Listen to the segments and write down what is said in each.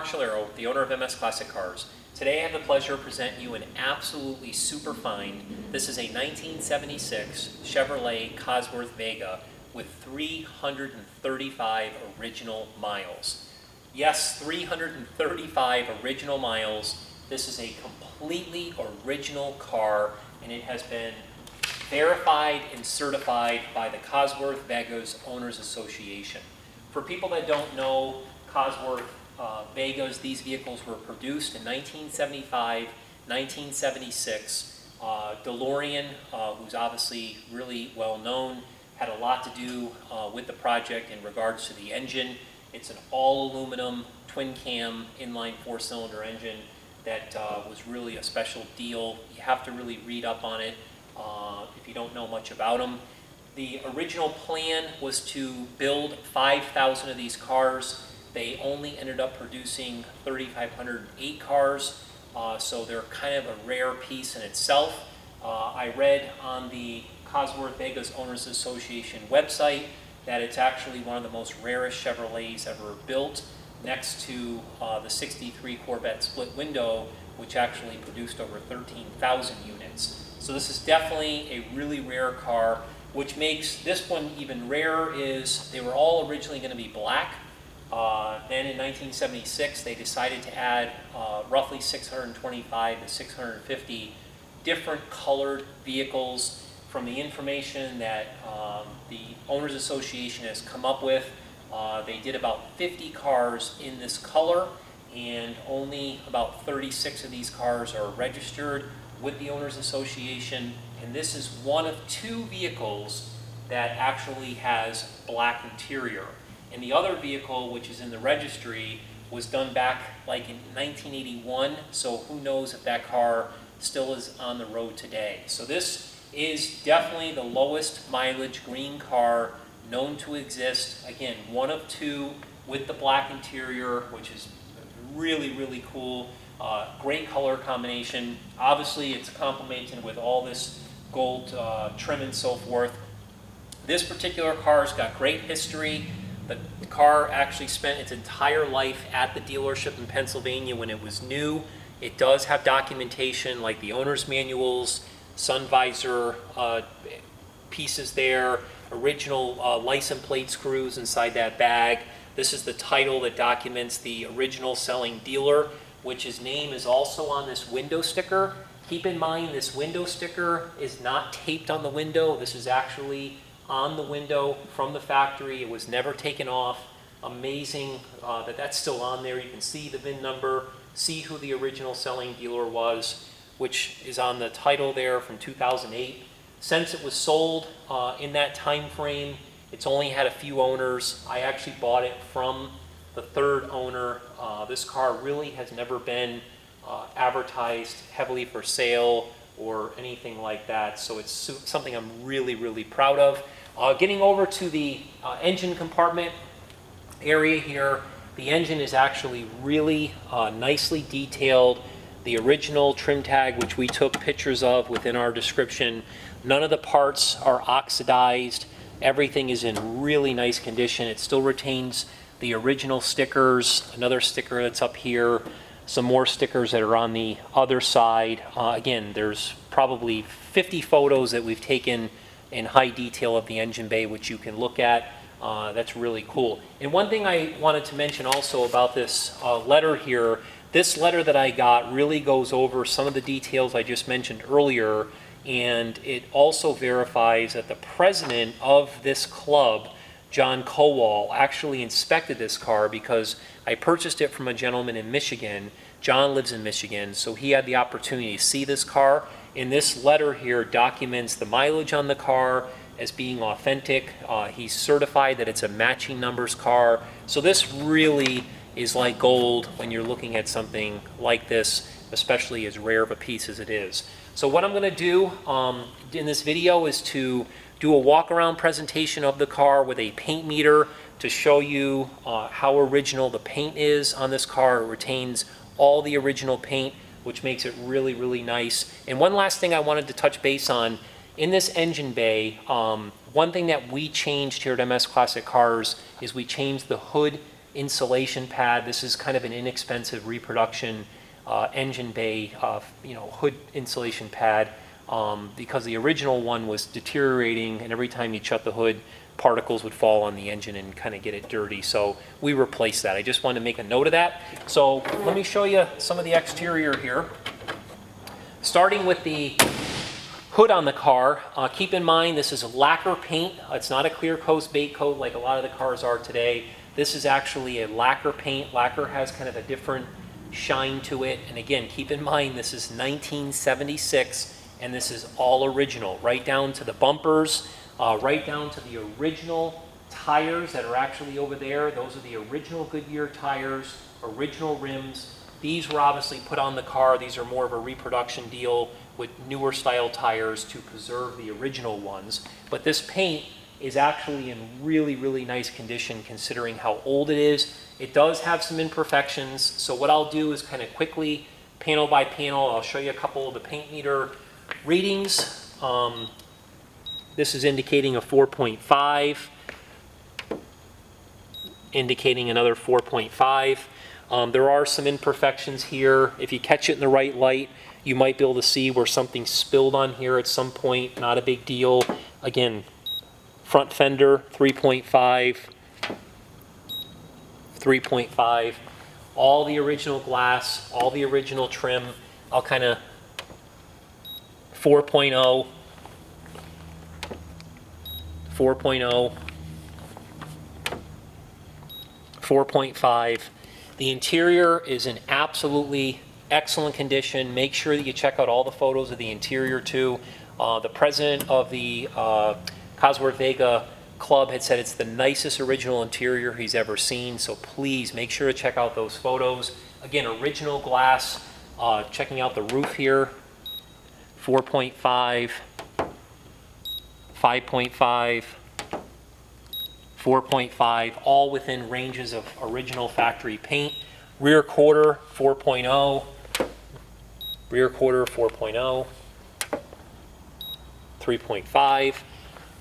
Mark Scholero, the owner of MS Classic Cars. Today I have the pleasure of presenting you an absolutely super find. This is a 1976 Chevrolet Cosworth Vega with 335 original miles. Yes, 335 original miles. This is a completely original car, and it has been verified and certified by the Cosworth Vega's Owners Association. For people that don't know Cosworth Vegas, these vehicles were produced in 1975, 1976. DeLorean, who's obviously really well known, had a lot to do with the project in regards to the engine. It's an all aluminum twin cam inline 4-cylinder engine that was really a special deal. You have to really read up on it if you don't know much about them. The original plan was to build 5,000 of these cars. They only ended up producing 3,508 cars, so they're kind of a rare piece in itself. I read on the Cosworth Vega's Owners Association website that it's actually one of the most rarest Chevrolets ever built, next to the 63 Corvette split window, which actually produced over 13,000 units. So this is definitely a really rare car. Which makes this one even rarer is they were all originally going to be black. Then in 1976, they decided to add roughly 625 to 650 different colored vehicles. From the information that the Owners Association has come up with, they did about 50 cars in this color, and only about 36 of these cars are registered with the Owners Association. And this is one of two vehicles that actually has black interior. And the other vehicle, which is in the registry, was done back like in 1981, so who knows if that car still is on the road today. So this is definitely the lowest mileage green car known to exist. Again, one of two with the black interior, which is really, really cool. Great color combination. Obviously, it's complemented with all this gold trim and so forth. This particular car's got great history. The car actually spent its entire life at the dealership in Pennsylvania when it was new. It does have documentation like the owner's manuals, sun visor pieces there, original license plate screws inside that bag. This is the title that documents the original selling dealer, which his name is also on this window sticker. Keep in mind, this window sticker is not taped on the window. This is actually on the window from the factory. It was never taken off. Amazing that that's still on there. You can see the VIN number, see who the original selling dealer was, which is on the title there from 2008. Since it was sold in that time frame, it's only had a few owners. I actually bought it from the third owner. This car really has never been advertised heavily for sale or anything like that, so it's something I'm really, really proud of. Getting over to the engine compartment area here, the engine is actually really nicely detailed. The original trim tag, which we took pictures of within our description, none of the parts are oxidized. Everything is in really nice condition. It still retains the original stickers, another sticker that's up here, some more stickers that are on the other side. Again, there's probably 50 photos that we've taken in high detail of the engine bay, which you can look at. That's really cool. And one thing I wanted to mention also about this letter here, this letter that I got really goes over some of the details I just mentioned earlier, and it also verifies that the president of this club, John Kowal, actually inspected this car because I purchased it from a gentleman in Michigan. John lives in Michigan, so he had the opportunity to see this car. And this letter here documents the mileage on the car as being authentic. He's certified that it's a matching numbers car. So this really is like gold when you're looking at something like this, especially as rare of a piece as it is. So what I'm going to do in this video is to do a walk-around presentation of the car with a paint meter to show you how original the paint is on this car. It retains all the original paint, which makes it really, really nice. And one last thing I wanted to touch base on, in this engine bay, one thing that we changed here at MS Classic Cars is we changed the hood insulation pad. This is kind of an inexpensive reproduction engine bay, hood insulation pad, because the original one was deteriorating, and every time you shut the hood, particles would fall on the engine and kind of get it dirty. So we replaced that. I just wanted to make a note of that. So let me show you some of the exterior here. Starting with the hood on the car, keep in mind this is lacquer paint. It's not a clear coat bait coat like a lot of the cars are today. This is actually a lacquer paint. Lacquer has kind of a different shine to it. And again, keep in mind this is 1976 and this is all original, right down to the bumpers, right down to the original tires that are actually over there. Those are the original Goodyear tires, original rims. These were obviously put on the car. These are more of a reproduction deal with newer style tires to preserve the original ones. But this paint is actually in really, really nice condition considering how old it is. It does have some imperfections. So what I'll do is kind of quickly, panel by panel, I'll show you a couple of the paint meter readings. This is indicating a 4.5, indicating another 4.5. There are some imperfections here. If you catch it in the right light, you might be able to see where something spilled on here at some point. Not a big deal. Again, front fender, 3.5, 3.5. All the original glass, all the original trim. I'll kind of 4.0, 4.0, 4.5. The interior is in absolutely excellent condition. Make sure that you check out all the photos of the interior too. The president of the Cosworth Vega club had said it's the nicest original interior he's ever seen, so please make sure to check out those photos. Again, original glass. Checking out the roof here, 4.5, 5.5, 4.5, all within ranges of original factory paint. Rear quarter, 4.0, rear quarter, 4.0, 3.5.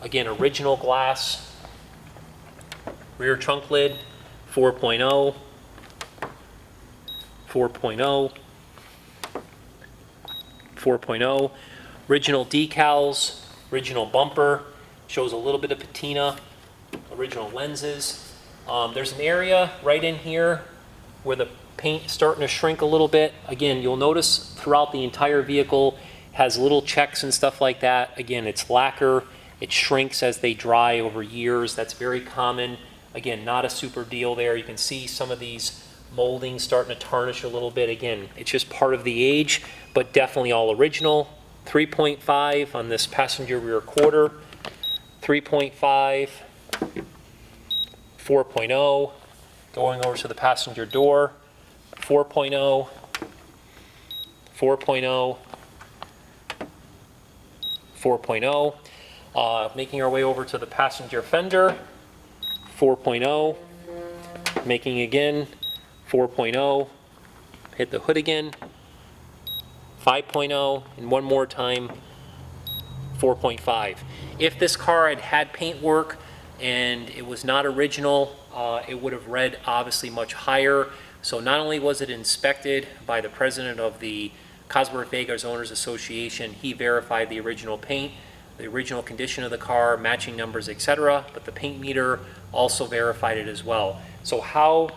Again, original glass. Rear trunk lid, 4.0, 4.0, 4.0. Original decals, original bumper, shows a little bit of patina. Original lenses. There's an area right in here where the paint is starting to shrink a little bit. Again, you'll notice throughout the entire vehicle has little checks and stuff like that. Again, it's lacquer. It shrinks as they dry over years. That's very common. Again, not a super deal there. You can see some of these moldings starting to tarnish a little bit. Again, it's just part of the age, but definitely all original. 3.5 on this passenger rear quarter. 3.5. 4.0, going over to the passenger door, 4.0, 4.0, 4.0, making our way over to the passenger fender, 4.0, making again, 4.0, hit the hood again, 5.0, and one more time, 4.5. If this car had had paint work, and it was not original, it would have read obviously much higher. So not only was it inspected by the president of the Cosworth Vega's Owners Association, he verified the original paint, the original condition of the car, matching numbers, etc., but the paint meter also verified it as well. So how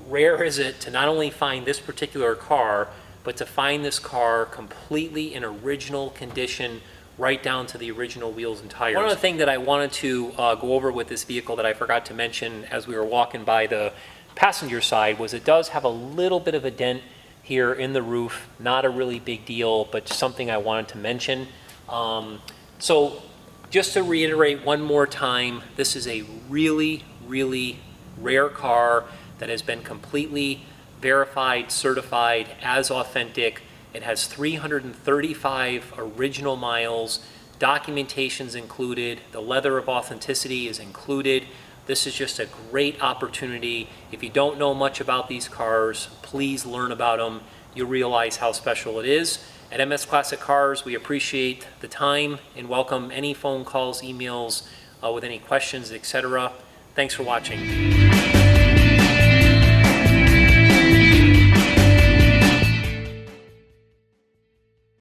rare is it to not only find this particular car, but to find this car completely in original condition, right down to the original wheels and tires. One other thing that I wanted to go over with this vehicle that I forgot to mention as we were walking by the passenger side was it does have a little bit of a dent here in the roof. Not a really big deal, but something I wanted to mention. So just to reiterate one more time, this is a really, really rare car that has been completely verified, certified as authentic. It has 335 original miles, documentation's included, the leather of authenticity is included. This is just a great opportunity. If you don't know much about these cars, please learn about them. You'll realize how special it is. At MS Classic Cars, we appreciate the time and welcome any phone calls, emails with any questions, etc. Thanks for watching.